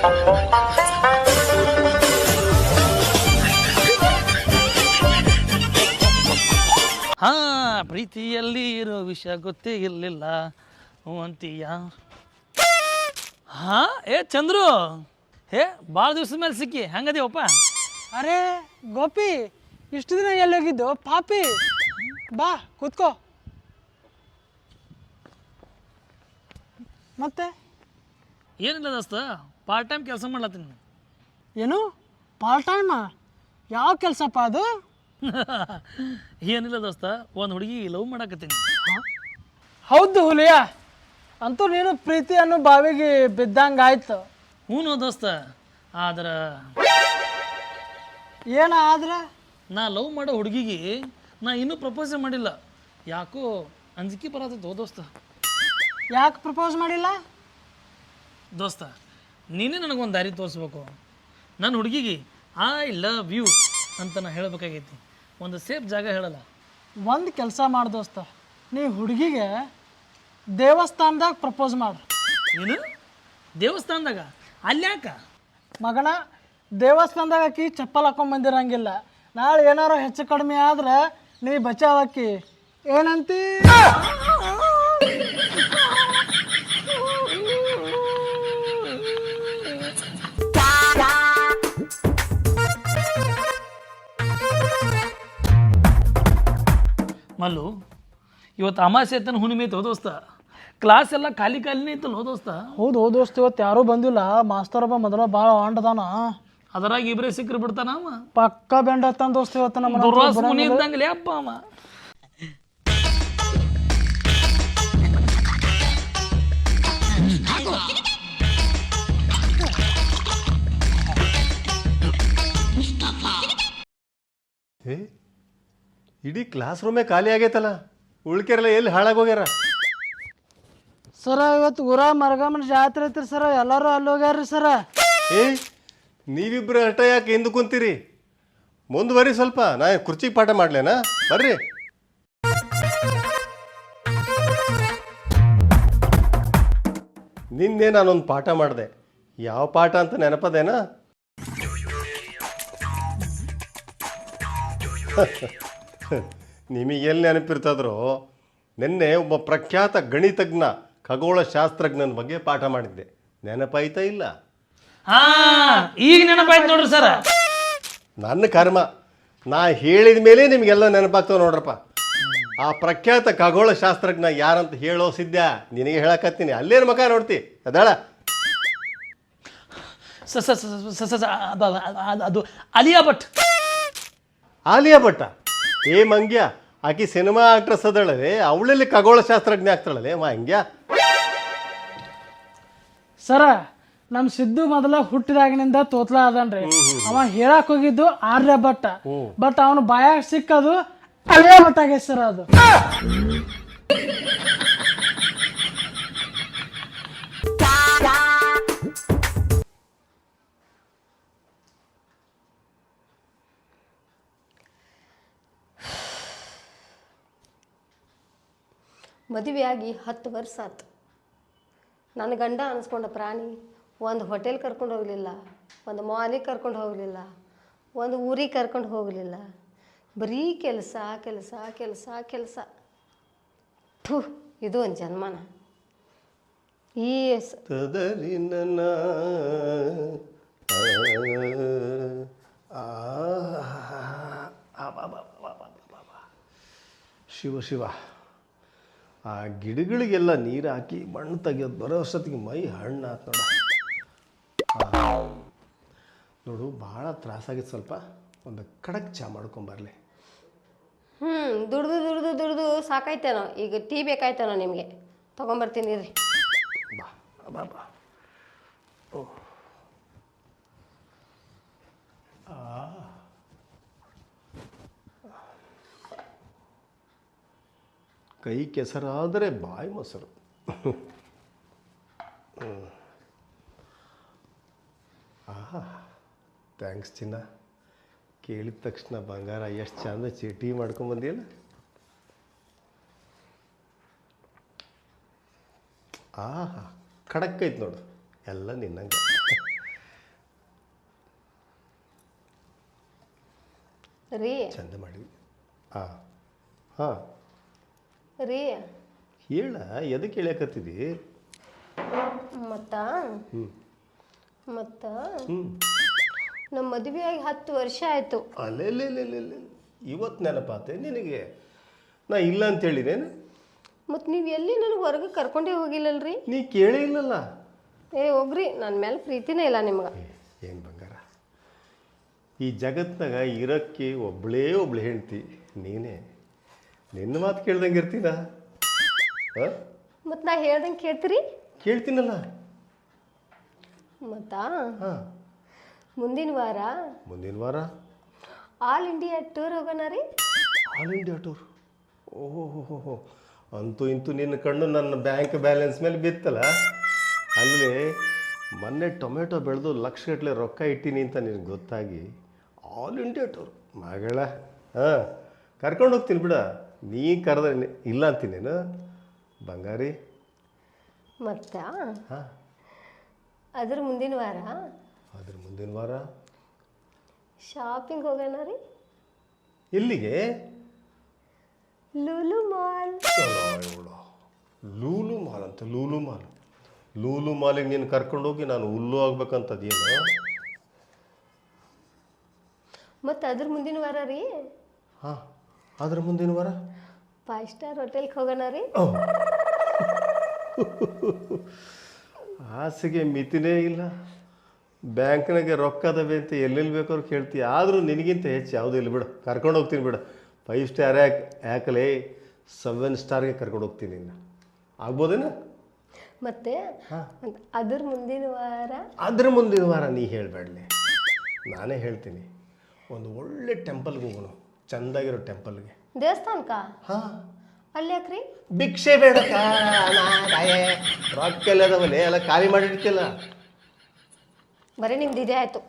ಹಾ, ಪ್ರೀತಿಯಲ್ಲಿ ಇರೋ ವಿಷಯ ಗೊತ್ತೇ ಇರಲಿಲ್ಲ ಅಂತೀಯ. ಹಾ, ಚಂದ್ರು, ಭಾಳ ದಿವ್ಸದ ಮೇಲೆ ಸಿಕ್ಕಿ, ಹೆಂಗದೀವಪ್ಪ? ಅರೆ ಗೋಪಿ, ಇಷ್ಟು ದಿನ ಎಲ್ಲೋಗಿದ್ದು ಪಾಪಿ? ಬಾ ಕೂತ್ಕೋ. ಮತ್ತೆ ಏನಿಲ್ಲ ದೋಸ್ತ, ಪಾರ್ಟ್ ಟೈಮ್ ಕೆಲಸ ಮಾಡ್ಲತ್ತೀನಿ. ಏನು ಪಾರ್ಟ್ ಟೈಮಾ? ಯಾವ ಕೆಲಸಪ್ಪ ಅದು? ಏನಿಲ್ಲ ದೋಸ್ತ, ಒಂದು ಹುಡುಗಿ ಲವ್ ಮಾಡಾಕತ್ತೀನಿ. ಹೌದು ಹುಲಿಯ, ಅಂತೂ ನೀನು ಪ್ರೀತಿ ಅನ್ನೋ ಬಾವಿಗೆ ಬಿದ್ದಂಗೆ ಆಯ್ತು. ಹ್ಞೂ ದೋಸ್ತ, ಆದ್ರೆ ಏನ ಆದ್ರೆ? ನಾ ಲವ್ ಮಾಡೋ ಹುಡುಗಿಗೆ ನಾ ಇನ್ನೂ ಪ್ರಪೋಸೇ ಮಾಡಿಲ್ಲ. ಯಾಕೋ ಅಂಜಿಕೆ ಬರತ್ತೋ ದೋಸ್ತ. ಯಾಕೆ ಪ್ರಪೋಸ್ ಮಾಡಿಲ್ಲ? ದೋಸ್ತ, ನೀನೇ ನನಗೊಂದು ದಾರಿ ತೋರಿಸ್ಬೇಕು. ನನ್ನ ಹುಡುಗಿಗೆ ಐ ಲವ್ ಯು ಅಂತ ನಾ ಹೇಳಬೇಕಾಗೈತಿ. ಒಂದು ಸೇಫ್ ಜಾಗ ಹೇಳಲ್ಲ. ಒಂದು ಕೆಲಸ ಮಾಡು ದೋಸ್ತ, ನೀ ಹುಡುಗಿಗೆ ದೇವಸ್ಥಾನದಾಗ ಪ್ರಪೋಸ್ ಮಾಡು. ಏನು ದೇವಸ್ಥಾನದಾಗ? ಅಲ್ಯಾಕ? ಮಗನ, ದೇವಸ್ಥಾನದಾಗ ಆಕಿ ಚಪ್ಪಲ್ ಹಾಕೊಂಡ್ ಬಂದಿರಂಗಿಲ್ಲ. ನಾಳೆ ಏನಾರು ಹೆಚ್ಚು ಕಡಿಮೆ ಆದ್ರೆ ನೀ ಬಚಾವಕ್ಕಿ. ಏನಂತಿ? ಮಲ್ಲು, ಇವತ್ತು ಅಮಾಸೆ ಐತನ ಹುಣ್ಣಿಮೆ ಐತೆ ದೋಸ್ತ. ಕ್ಲಾಸ್ ಎಲ್ಲ ಖಾಲಿ ಖಾಲಿನೇ ಐತಲ್ಲ ದೋಸ್ತ. ಹೌದು ದೋಸ್ತ, ಇವತ್ತು ಯಾರೂ ಬಂದಿಲ್ಲ. ಮಾಸ್ತರ್ ಒಬ್ಬ ಮೊದಲ ಭಾಳ ಹೊಂಟದಾನ. ಅದರಾಗ ಇಬ್ಬರೇ ಸಿಕ್ಕರು ಬಿಡ್ತಾನ ಅವ. ಪಕ್ಕ ಬೆಂಡ ಹತ್ತಾನ ದೋಸ್ತ ಇವತ್ತು. ನಮ್ಮ ದುರ್ವಾಸ ಮುನಿ ಇದ್ದಂಗಲೇ ಅಪ್ಪ ಅವ. ಇಡೀ ಕ್ಲಾಸ್ ರೂಮೇ ಖಾಲಿ ಆಗೈತಲ್ಲ, ಉಳ್ಕೆರೆಲ್ಲ ಎಲ್ಲಿ ಹಾಳಾಗೋಗ್ಯಾರ? ಸರ, ಇವತ್ತು ಊರ ಮರಗಮ್ಮನ ಜಾತ್ರೆ ಐತ್ರಿ ಸರ, ಎಲ್ಲರೂ ಅಲ್ಲಿ ಹೋಗ್ಯಾರ್ರಿ ಸರ. ನೀವಿಬ್ರು ಹಠ ಯಾಕೆ ಹಿಂದೆ ಕುಂತೀರಿ? ಮುಂದುವರಿ ಸ್ವಲ್ಪ, ನಾ ಕುರ್ಚಿಗೆ ಪಾಠ ಮಾಡ್ಲೇನಾ? ಬರ್ರಿ. ನಿನ್ನೆ ನಾನೊಂದು ಪಾಠ ಮಾಡಿದೆ. ಯಾವ ಪಾಠ ಅಂತ ನೆನಪದೇನಾ? ನಿಮಗೆಲ್ಲಿ ನೆನಪಿರ್ತದ್ರೋ, ನಿನ್ನೆ ಒಬ್ಬ ಪ್ರಖ್ಯಾತ ಗಣಿತಜ್ಞ, ಖಗೋಳಶಾಸ್ತ್ರಜ್ಞನ ಬಗ್ಗೆ ಪಾಠ ಮಾಡಿದ್ದೆ. ನೆನಪಾಯ್ತಾ ಇಲ್ಲ? ಈಗ ನೆನಪಾಯ್ತು ನೋಡ್ರಿ ಸರ. ನನ್ನ ಕರ್ಮ, ನಾ ಹೇಳಿದ ಮೇಲೆ ನಿಮಗೆಲ್ಲ ನೆನಪಾಗ್ತಾವ ನೋಡ್ರಪ್ಪ. ಆ ಪ್ರಖ್ಯಾತ ಖಗೋಳಶಾಸ್ತ್ರಜ್ಞ ಯಾರಂತ ಹೇಳೋ ಸಿದ್ಧ ನಿನಗೆ ಹೇಳಕತ್ತೀನಿ. ಅಲ್ಲೇನು ಮಕ ನೋಡ್ತಿ? ಅದಾಳ ಅದು ಆಲಿಯಾ ಭಟ್. ಆಲಿಯಾ ಭಟ್ಟ? ಮಂಗ್ಯ, ಆಕಿ ಸಿನಿಮಾ ಆಕ್ಟ್ರೆಸ್ ಅದಳವೆ, ಅವಳಲ್ಲಿ ಖಗೋಳಶಾಸ್ತ್ರಜ್ಞ ಆಗ್ತಾಳಲೆ ಹಂಗ್ಯ. ಸರ, ನಮ್ಮ ಸಿದ್ದು ಮೊದಲ ಹುಟ್ಟಿದಾಗಿನಿಂದ ತೋತ್ಲ ಅದನ್ರಿ. ಅವ ಹೇಳಕ್ ಹೋಗಿದ್ದು ಆರ್ಯಭಟ್ಟ, ಬಟ್ ಅವನು ಬಾಯಾಗ ಸಿಕ್ಕದು ಆಲಿಯಾ ಭಟ್ ಆಗೈತೆ ಸರ್. ಅದು ಮದುವೆಯಾಗಿ 10 ವರ್ಷ ಆಯ್ತು. ನನ್ನ ಗಂಡ ಅನಿಸ್ಕೊಂಡ ಪ್ರಾಣಿ ಒಂದು ಹೋಟೆಲ್ ಕರ್ಕೊಂಡು ಹೋಗಲಿಲ್ಲ, ಒಂದು ಮಾಲಿಗೆ ಕರ್ಕೊಂಡು ಹೋಗಲಿಲ್ಲ, ಒಂದು ಊರಿಗೆ ಕರ್ಕೊಂಡು ಹೋಗಲಿಲ್ಲ. ಬರೀ ಕೆಲಸ ಕೆಲಸ ಕೆಲಸ ಕೆಲಸ. ಥೂ, ಇದು ಒಂದು ಜನ್ಮನ. ಈ ಶಿವ ಶಿವ, ಆ ಗಿಡಗಳಿಗೆಲ್ಲ ನೀರು ಹಾಕಿ ಮಣ್ಣು ತೆಗಿಯೋದು ಬರೋ ಅಷ್ಟೊತ್ತಿಗೆ ಮೈ ಹಣ್ಣು ಆತು ನೋಡು. ಭಾಳ ತ್ರಾಸಾಗಿತ್ತು. ಸ್ವಲ್ಪ ಒಂದು ಖಡಕ್ ಚಾ ಮಾಡ್ಕೊಂಬರ್ಲಿ. ದುಡ್ದು ದುಡ್ದು ದುಡ್ದು ಸಾಕಾಯ್ತೇನೋ. ಈಗ ಟೀ ಬೇಕಾಯ್ತೇನೋ ನಿಮಗೆ? ತೊಗೊಂಬರ್ತೀನಿ ರೀ. ಬಾ ಬಾ ಬಾ. ಓ, ಕೈ ಕೆಸರಾದರೆ ಬಾಯಿ ಮೊಸರು. ಥ್ಯಾಂಕ್ಸ್ ಚಿನ್ನ. ಕೇಳಿದ ತಕ್ಷಣ ಬಂಗಾರ ಎಷ್ಟು ಚಂದ ಚೀಟಿ ಮಾಡ್ಕೊಂಬಂದಿಯಲ್ಲ. ಖಡಕ್ ಐತೆ ನೋಡು, ಎಲ್ಲ ನಿನ್ನಂಗೆ. ರೀ ಚಂದ ಮಾಡಿ ಹಾಂ ಹಾಂ ರೀ ಹೇಳ ಎದಕ್ಕೆ ಹೇಳಕತ್ತಿದಿ? ಮತ್ತ ಹ್ಞೂ ಹ್ಞೂ ನಮ್ಮ ಮದುವೆಯಾಗಿ 10 ವರ್ಷ ಆಯಿತು. ಅಲ್ಲೇ ಇವತ್ತು ನೆನಪಾತೆ ನಿನಗೆ? ನಾ ಇಲ್ಲ ಅಂತ ಹೇಳಿದೇನು? ಮತ್ತು ನೀವು ಎಲ್ಲಿ ನನಗೆ ಹೊರಗೆ ಕರ್ಕೊಂಡೇ ಹೋಗಿಲ್ಲಲ್ರಿ? ನೀ ಕೇಳೇ ಇಲ್ಲಲ್ಲ. ಹೋಗ್ರಿ, ನನ್ನ ಮೇಲೆ ಪ್ರೀತಿನೇ ಇಲ್ಲ ನಿಮ್ಗೆ. ಏನು ಬಂಗಾರ, ಈ ಜಗತ್ನಾಗ ಇರೋಕ್ಕೆ ಒಬ್ಳು ಹೆಂಡ್ತಿ ನೀನೇ. ನಿನ್ನ ಮಾತು ಕೇಳ್ದಂಗೆ ಇರ್ತೀನ? ಹಾಂ, ಮತ್ತು ನಾ ಹೇಳ್ದಂಗೆ ಕೇಳ್ತೀರಿ? ಕೇಳ್ತೀನಲ್ಲ. ಮತ್ತ ಹಾಂ, ಮುಂದಿನ ವಾರ ಆಲ್ ಇಂಡಿಯಾ ಟೂರ್ ಹೋಗೋಣ ರೀ. All India tour? ಓಹೋ, ಅಂತೂ ಇಂತೂ ನಿನ್ನ ಕಣ್ಣು ನನ್ನ ಬ್ಯಾಂಕ್ ಬ್ಯಾಲೆನ್ಸ್ ಮೇಲೆ ಬಿತ್ತಲ್ಲ. ಅಲ್ಲಿ ಮೊನ್ನೆ ಟೊಮೆಟೊ ಬೆಳೆದು ಲಕ್ಷಗಟ್ಟಲೆ ರೊಕ್ಕ ಇಟ್ಟೀನಿ ಅಂತ ನಿನಗೆ ಗೊತ್ತಾಗಿ ಆಲ್ ಇಂಡಿಯಾ ಟೂರ್ ಮಗಳ. ಹಾಂ, ಕರ್ಕೊಂಡು ಹೋಗ್ತೀನಿ ಬಿಡ. ನೀ ಕರೆದ್ರೆ ಇಲ್ಲ ಅಂತೀನೇನು ಬಂಗಾರಿ? ಮತ್ತು ಹಾಂ, ಅದ್ರ ಮುಂದಿನ ವಾರ ಶಾಪಿಂಗ್ ಹೋಗೋಣ ರೀ. ಎಲ್ಲಿಗೆ? ಲೂಲು ಮಾಲ್. ಲೂಲು ಮಾಲ್ ಅಂತ? ಲೂಲು ಮಾಲಿಗೆ ನೀನು ಕರ್ಕೊಂಡೋಗಿ ನಾನು ಹುಲ್ಲು ಆಗ್ಬೇಕಂತದೇನು? ಮತ್ತು ಅದ್ರ ಮುಂದಿನ ವಾರ ರೀ. ಹಾಂ, ಅದ್ರ ಮುಂದಿನ ವಾರ 5 ಸ್ಟಾರ್ ಹೋಟೆಲ್ಗೆ ಹೋಗೋಣ ರೀ. ಆಸೆಗೆ ಮಿತಿನೇ ಇಲ್ಲ. ಬ್ಯಾಂಕ್ನಾಗೆ ರೊಕ್ಕ ಅದಾವೆ ಅಂತ ಎಲ್ಲೆಲ್ಲಿ ಬೇಕಾದ್ರು ಕೇಳ್ತೀಯ. ಆದರೂ ನಿನಗಿಂತ ಹೆಚ್ಚು ಯಾವುದೂ ಇಲ್ಲ ಬಿಡು. ಕರ್ಕೊಂಡು ಹೋಗ್ತೀನಿ ಬಿಡು. 5 ಸ್ಟಾರ್ ಯಾಕಲೇ 7 ಸ್ಟಾರ್ಗೆ ಕರ್ಕೊಂಡು ಹೋಗ್ತೀನಿ. ಇನ್ನು ಆಗ್ಬೋದೇನು? ಮತ್ತೆ ಅದ್ರ ಮುಂದಿನ ವಾರ ನೀ ಹೇಳಬೇಡಲಿ, ನಾನೇ ಹೇಳ್ತೀನಿ. ಒಂದು ಒಳ್ಳೆ ಟೆಂಪಲ್ಗೆ ಹೋಗೋಣ, ಚೆಂದಾಗಿರೋ ಟೆಂಪಲ್ಗೆ. ದೇವಸ್ಥಾನಕ್ಕ? ಹಾಂ. ಅಲ್ಲಿ ಯಾಕ್ರಿ? ಭಿಕ್ಷೆ ಬೇಡಕ್ಕ, ರೊಕ್ಕ ಎಲ್ಲ ಅದಾವಲ್ಲೇ, ಎಲ್ಲ ಖಾಲಿ ಮಾಡಿರ್ತಿಲ್ಲ. ಬರೀ ನಿಮ್ದು ಇದೇ ಆಯಿತು.